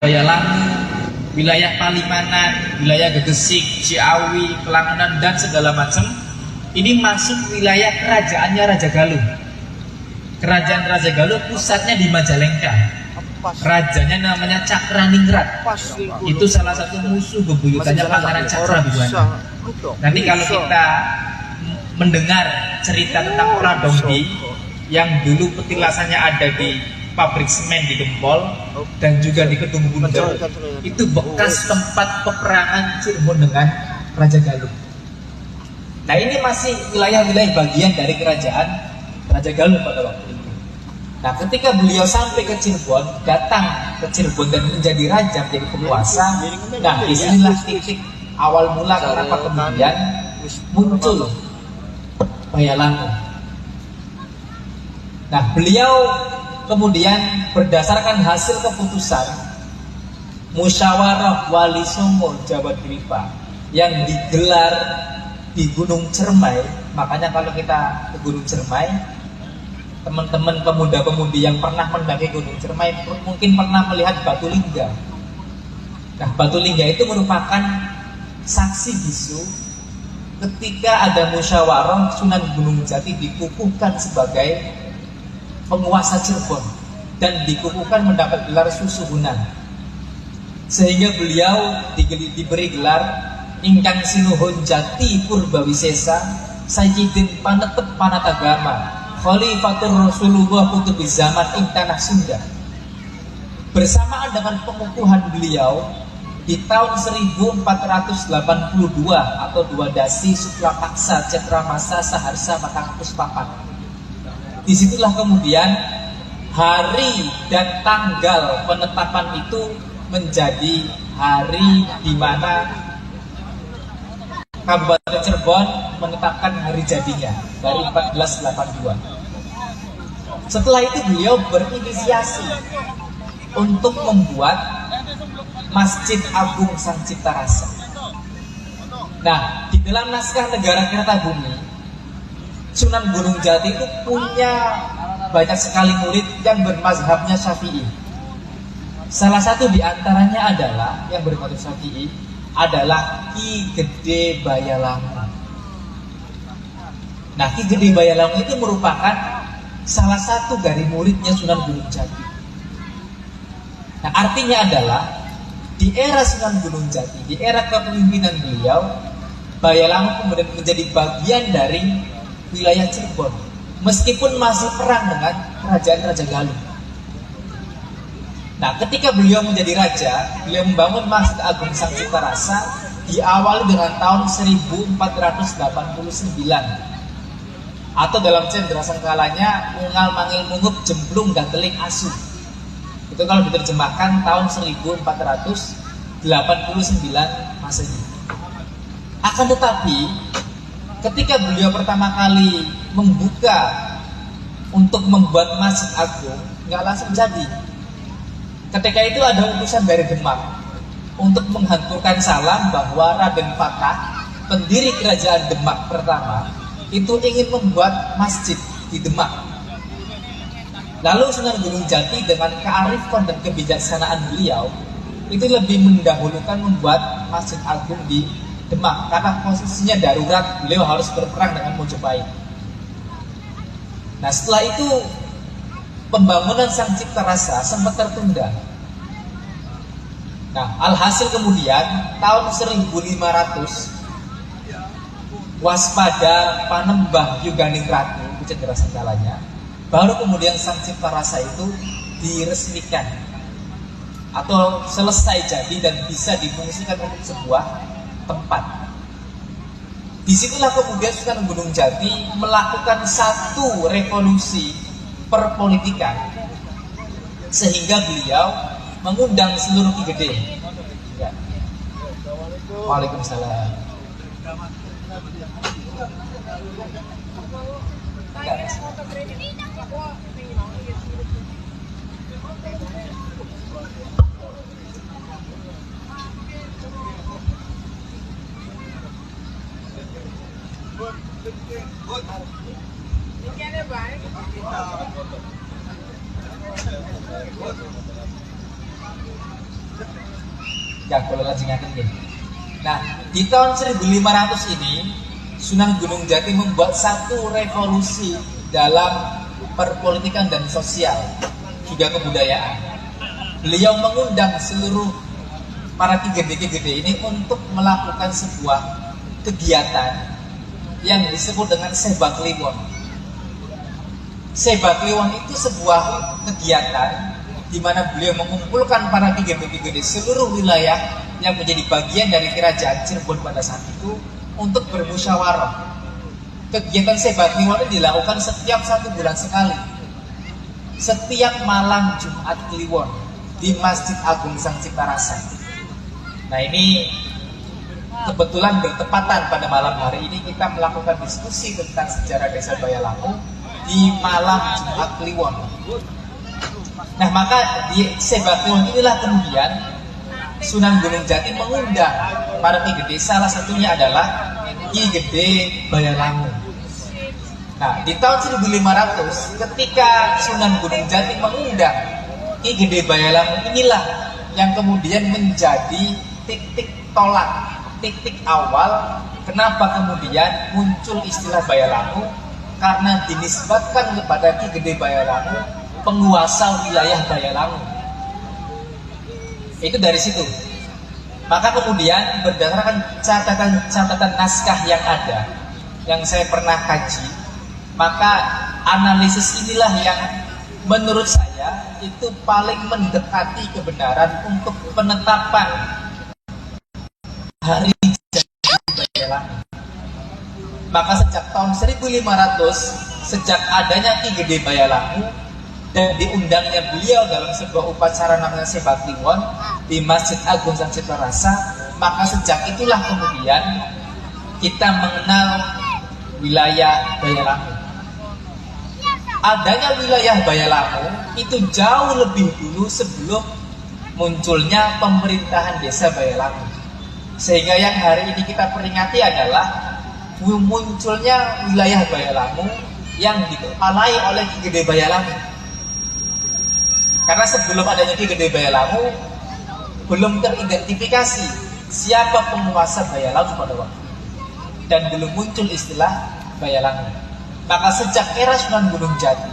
wilayah Lamu, wilayah Palimanan, wilayah Gegesik, Ciawi, Pelanganan, dan segala macam. Ini masuk wilayah kerajaannya Raja Galuh. Kerajaan Raja Galuh pusatnya di Majalengka. Rajanya namanya Cakraningrat. Itu salah satu musuh bebuyutannya Pangeran Cakrabuana. Nanti kalau kita mendengar cerita tentang Pradongdi yang dulu petilasannya ada di pabrik semen di Gempol dan juga di Kedung Bunder, itu bekas tempat peperangan Cirebon dengan Raja Galuh. Nah, ini masih wilayah-wilayah bagian dari kerajaan Raja Galuh pada waktu itu. Nah, ketika beliau sampai ke Cirebon, datang ke Cirebon dan menjadi raja, menjadi penguasa, nah disinilah titik awal mula kenapa kemudian muncul Bayalangu. Nah, beliau kemudian berdasarkan hasil keputusan Musyawarah Wali Songo Jawa Dwipa yang digelar di Gunung Cermai. Makanya kalau kita ke Gunung Cermai, teman-teman pemuda-pemudi yang pernah mendaki Gunung Cermai mungkin pernah melihat batu lingga. Nah, batu lingga itu merupakan saksi bisu ketika ada musyawarah Sunan Gunung Jati dikukuhkan sebagai penguasa Cirebon dan dikukuhkan mendapat gelar Susuhunan, sehingga beliau diberi gelar Ingkang Sinuhun Jati Purbawisesa Sayyidin Panetep Panatagama Khalifatur Rasulullah Kutubiz Zaman ing Tanah Sunda. Bersamaan dengan pengukuhan beliau di tahun 1482 atau Dwadasi Suklapaksa Cetramasa Saharsa Matang Puspapan. Disitulah kemudian hari dan tanggal penetapan itu menjadi hari di mana Kabupaten Cirebon menetapkan hari jadinya dari 1482. Setelah itu beliau berinisiasi untuk membuat Masjid Agung Sang Cipta Rasa. Nah, di dalam naskah Negara Kertabumi, Sunan Gunung Jati itu punya banyak sekali murid yang bermazhabnya Syafi'i. Salah satu di antaranya adalah yang bermazhab Syafi'i adalah Ki Gede Bayalangu. Nah, Ki Gede Bayalangu itu merupakan salah satu dari muridnya Sunan Gunung Jati. Nah, artinya adalah di era Sunan Gunung Jati, di era kepemimpinan beliau, Bayalangu kemudian menjadi bagian dari wilayah Cirebon, meskipun masih perang dengan kerajaan Raja Galuh. Nah, ketika beliau menjadi raja, beliau membangun Masjid Agung Sang Cipta Rasa diawali dengan tahun 1489 atau dalam cendera sengkalanya Mungal Mangil Mungup Jemblung Gateling Asu. Itu kalau diterjemahkan tahun 1489 Masehi. Akan tetapi ketika beliau pertama kali membuka untuk membuat Masjid Agung, nggak langsung jadi. Ketika itu ada utusan dari Demak untuk menghancurkan salam bahwa Raden Fatah, pendiri kerajaan Demak pertama, itu ingin membuat masjid di Demak. Lalu Sunan Gunung Jati dengan kearifan dan kebijaksanaan beliau itu lebih mendahulukan membuat Masjid Agung di Demak karena posisinya darurat, beliau harus berperang dengan Mojopahit. Nah, setelah itu pembangunan Sang Cipta Rasa sempat tertunda. Nah, alhasil kemudian tahun 1500 waspada Panembah Yuganing Ratu, itu cendera sengkalanya, baru kemudian Sang Cipta Rasa itu diresmikan atau selesai jadi dan bisa difungsikan untuk sebuah tempat. Disitulah kemudian Sunan Gunung Jati melakukan satu revolusi perpolitikan sehingga beliau mengundang seluruh Ki Gede. Ya. Waalaikumsalam. Gak boleh lajengaken nggih. Nah, di tahun 1500 ini Sunan Gunung Jati membuat satu revolusi dalam perpolitikan dan sosial, juga kebudayaan. Beliau mengundang seluruh para gede-gede ini untuk melakukan sebuah kegiatan yang disebut dengan Sebat Kliwon. Sebat Kliwon itu sebuah kegiatan di mana beliau mengumpulkan para gede-gede seluruh wilayah yang menjadi bagian dari kerajaan Cirebon pada saat itu untuk bermusyawarah. Kegiatan Sebat Kliwon ini dilakukan setiap 1 bulan sekali, setiap malam Jumat Kliwon di Masjid Agung Sang Cipta Rasa. Nah, ini kebetulan bertepatan pada malam hari ini kita melakukan diskusi tentang sejarah Desa Bayalangu di malam Jumat Kliwon. Nah, maka di Sebat Kliwon inilah kemudian Sunan Gunung Jati mengundang para Ki Gede, salah satunya adalah Ki Gede Bayalangu. Nah, di tahun 1500 ketika Sunan Gunung Jati mengundang Ki Gede Bayalangu, inilah yang kemudian menjadi titik tolak, titik awal kenapa kemudian muncul istilah Bayalangu, karena dinisbatkan kepada Ki Gede Bayalangu, penguasa wilayah Bayalangu. Itu dari situ. Maka kemudian berdasarkan catatan naskah yang ada, yang saya pernah kaji, maka analisis inilah yang menurut saya itu paling mendekati kebenaran untuk penetapan hari jadi Bayalangu. Maka sejak tahun 1500, sejak adanya Ki Gede Bayalangu dan diundangnya beliau dalam sebuah upacara namanya Sebat Kliwon di Masjid Agung Sang Cipta Rasa, maka sejak itulah kemudian kita mengenal wilayah Bayalangu. Adanya wilayah Bayalangu itu jauh lebih dulu sebelum munculnya pemerintahan desa Bayalangu. Sehingga yang hari ini kita peringati adalah munculnya wilayah Bayalangu yang dikepalai oleh Ki Gede Bayalangu. Karena sebelum adanya Ki Gede Bayalangu belum teridentifikasi siapa penguasa Bayalangu pada waktu itu, dan belum muncul istilah Bayalangu. Maka sejak era Sunan Gunung Jati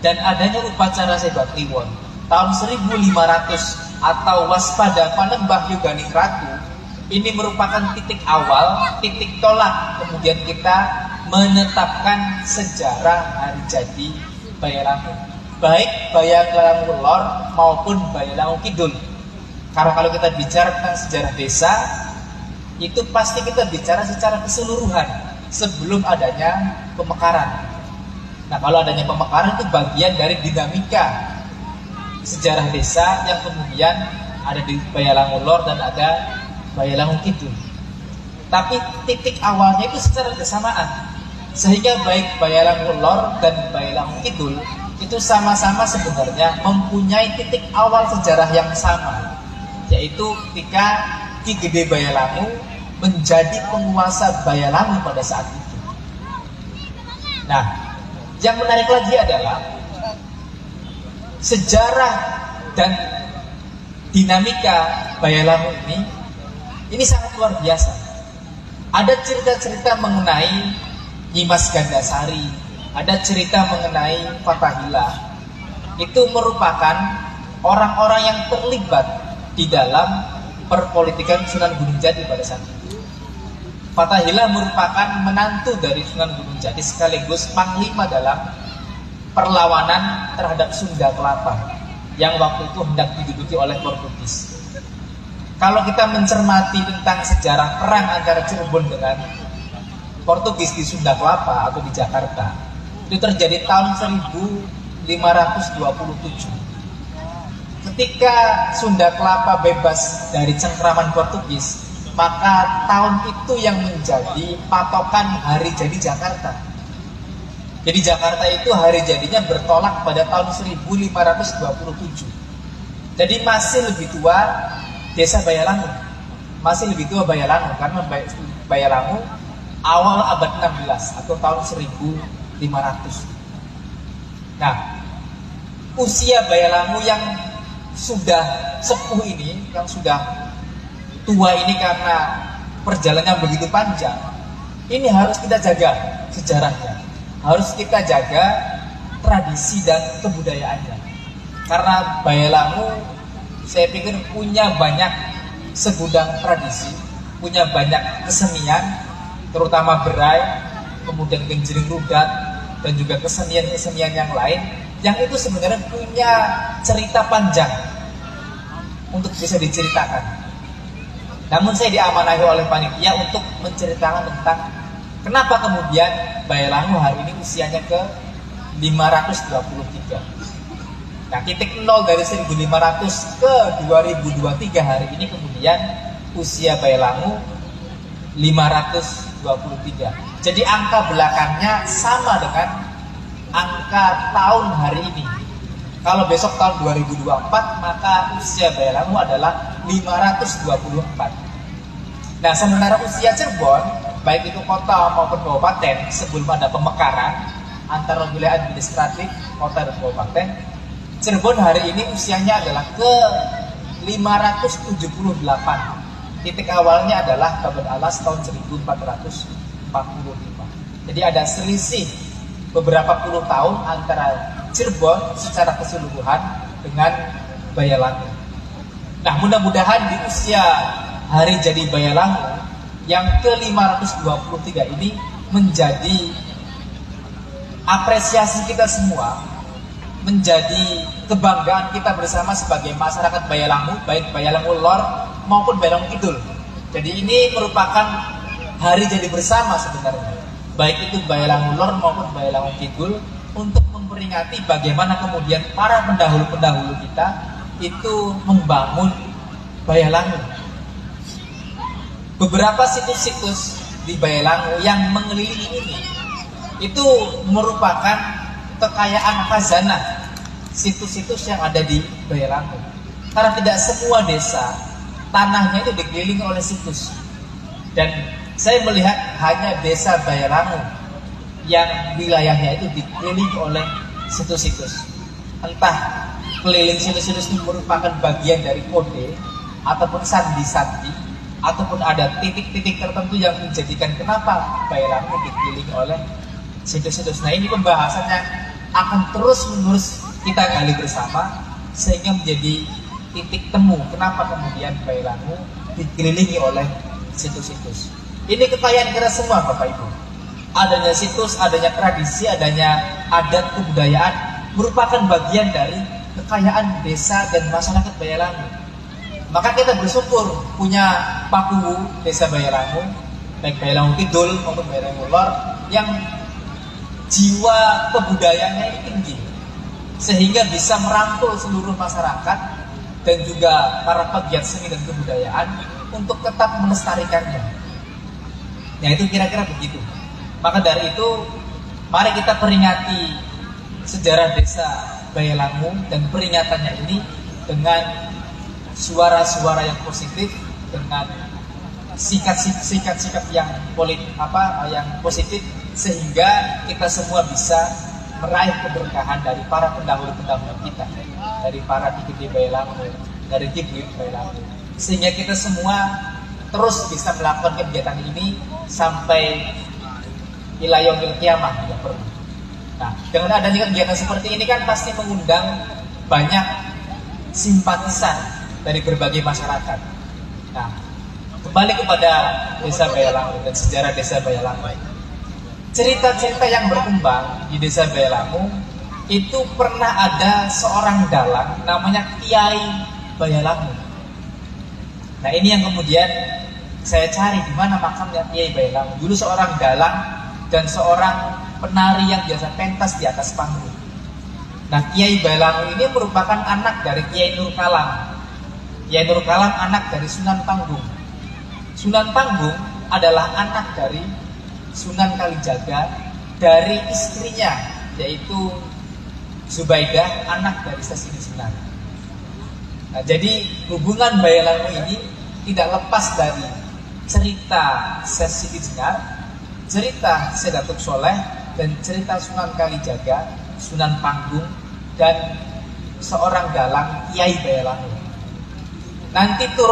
dan adanya upacara Sebat Kliwon tahun 1500 atau Waspada Panembah Yoganing Ratu, ini merupakan titik awal, titik tolak kemudian kita menetapkan sejarah hari jadi Bayalangu, baik Bayalangu Lor maupun Bayalangu Kidul. Karena kalau kita bicara tentang sejarah desa, itu pasti kita bicara secara keseluruhan sebelum adanya pemekaran. Nah, kalau adanya pemekaran itu bagian dari dinamika sejarah desa yang kemudian ada di Bayalangu Lor dan ada Bayalangu Kidul. Tapi titik awalnya itu secara bersamaan, sehingga baik Bayalangu Lor dan Bayalangu Kidul itu sama-sama sebenarnya mempunyai titik awal sejarah yang sama, yaitu ketika Ki Gede Bayalangu menjadi penguasa Bayalangu pada saat itu. Nah, yang menarik lagi adalah sejarah dan dinamika Bayalangu ini sangat luar biasa. Ada cerita-cerita mengenai Nyimas Gandasari, ada cerita mengenai Fathahillah. Itu merupakan orang-orang yang terlibat di dalam perpolitikan Sunan Gunung Jati pada saat itu. Fathahillah merupakan menantu dari Sunan Gunung Jati sekaligus panglima dalam perlawanan terhadap Sunda Kelapa yang waktu itu hendak diduduki oleh Portugis. Kalau kita mencermati tentang sejarah perang antara Cirebon dengan Portugis di Sunda Kelapa atau di Jakarta, itu terjadi tahun 1527. Ketika Sunda Kelapa bebas dari cengkraman Portugis, maka tahun itu yang menjadi patokan hari jadi Jakarta. Jadi Jakarta itu hari jadinya bertolak pada tahun 1527. Jadi masih lebih tua desa Bayalangu, masih lebih tua Bayalangu, karena Bayalangu awal abad 16 atau tahun 1500. Nah, usia Bayalangu yang sudah sepuh ini, yang sudah tua ini karena perjalanannya begitu panjang, ini harus kita jaga sejarahnya, harus kita jaga tradisi dan kebudayaannya. Karena Bayalangu saya pikir punya banyak segudang tradisi, punya banyak kesenian, terutama berai, kemudian genjering rudat, dan juga kesenian-kesenian yang lain, yang itu sebenarnya punya cerita panjang untuk bisa diceritakan. Namun saya diamanahi oleh panitia untuk menceritakan tentang kenapa kemudian Bayalangu hari ini usianya ke 523. Nah, titik nol dari 1500 ke 2023 hari ini kemudian usia Bayalangu 523. Jadi angka belakangnya sama dengan angka tahun hari ini. Kalau besok tahun 2024, maka usia Bayalangu adalah 524. Nah, sementara usia Cirebon, baik itu kota maupun kabupaten, sebelum ada pemekaran antara wilayah administratif kota dan kabupaten, Cirebon hari ini usianya adalah ke 578. Titik awalnya adalah Kabut Alas tahun 1445. Jadi ada selisih beberapa puluh tahun antara Cirebon secara keseluruhan dengan Bayalangu. Nah, mudah-mudahan di usia hari jadi Bayalangu yang ke-523 ini menjadi apresiasi kita semua, menjadi kebanggaan kita bersama sebagai masyarakat Bayalangu, baik Bayalangu Lor maupun Bayalangu Kidul. Jadi ini merupakan hari jadi bersama sebenarnya, baik itu Bayalangu Lor maupun Bayalangu Kidul, untuk memperingati bagaimana kemudian para pendahulu-pendahulu kita itu membangun Bayalangu. Beberapa situs-situs di Bayalangu yang mengelilingi ini itu merupakan kekayaan khazanah situs-situs yang ada di Bayalangu. Karena tidak semua desa tanahnya itu dikelilingi oleh situs. Dan saya melihat hanya desa Bayalangu yang wilayahnya itu dikelilingi oleh situs-situs. Entah keliling situs-situs itu merupakan bagian dari kode ataupun sandi-sandi, ataupun ada titik-titik tertentu yang menjadikan kenapa Bayalangu dikelilingi oleh situs-situs. Nah, ini pembahasannya akan terus-menerus kita gali bersama sehingga menjadi titik temu kenapa kemudian Bayalangu dikelilingi oleh situs-situs. Ini kekayaan kita semua, Bapak Ibu. Adanya situs, adanya tradisi, adanya adat kebudayaan merupakan bagian dari kekayaan desa dan masyarakat Bayalangu. Maka kita bersyukur punya Pakuwu Desa Bayalangu, baik Bayalangu Kidul maupun Bayalangu Lor, yang jiwa kebudayaannya ini tinggi, sehingga bisa merangkul seluruh masyarakat dan juga para pegiat seni dan kebudayaan untuk tetap melestarikannya. Nah, itu kira-kira begitu. Maka dari itu, mari kita peringati sejarah desa Bayalangu dan peringatannya ini dengan suara-suara yang positif, dengan sikap-sikap yang yang positif, sehingga kita semua bisa meraih keberkahan dari para pendahulu-pendahulu kita, dari para Kikidi Bayalangu, dari Kibuyut Bayalangu, sehingga kita semua terus bisa melakukan kegiatan ini sampai ila yaumil qiyamah bila perlu. Nah, dengan adanya kegiatan seperti ini kan pasti mengundang banyak simpatisan dari berbagai masyarakat. Nah, kembali kepada Desa Bayalangu dan sejarah Desa Bayalangu. Cerita-cerita yang berkembang di Desa Bayalangu itu pernah ada seorang dalang namanya Kiai Bayalangu. Nah, ini yang kemudian saya cari di mana makamnya Kiai Bayalangu. Dulu seorang dalang dan seorang penari yang biasa pentas di atas panggung. Nah, Kiai Bayalangu ini merupakan anak dari Kiai Nur Kalam. Kiai Nur Kalam anak dari Sunan Panggung. Sunan Panggung adalah anak dari Sunan Kalijaga dari istrinya, yaitu Zubaidah, anak dari Sesini Sunan. Nah, jadi hubungan Bayalangu ini tidak lepas dari cerita Sesini Jenar, cerita Sedatuk Soleh, dan cerita Sunan Kalijaga, Sunan Panggung, dan seorang dalang Kiai Bayalangu. Nanti turun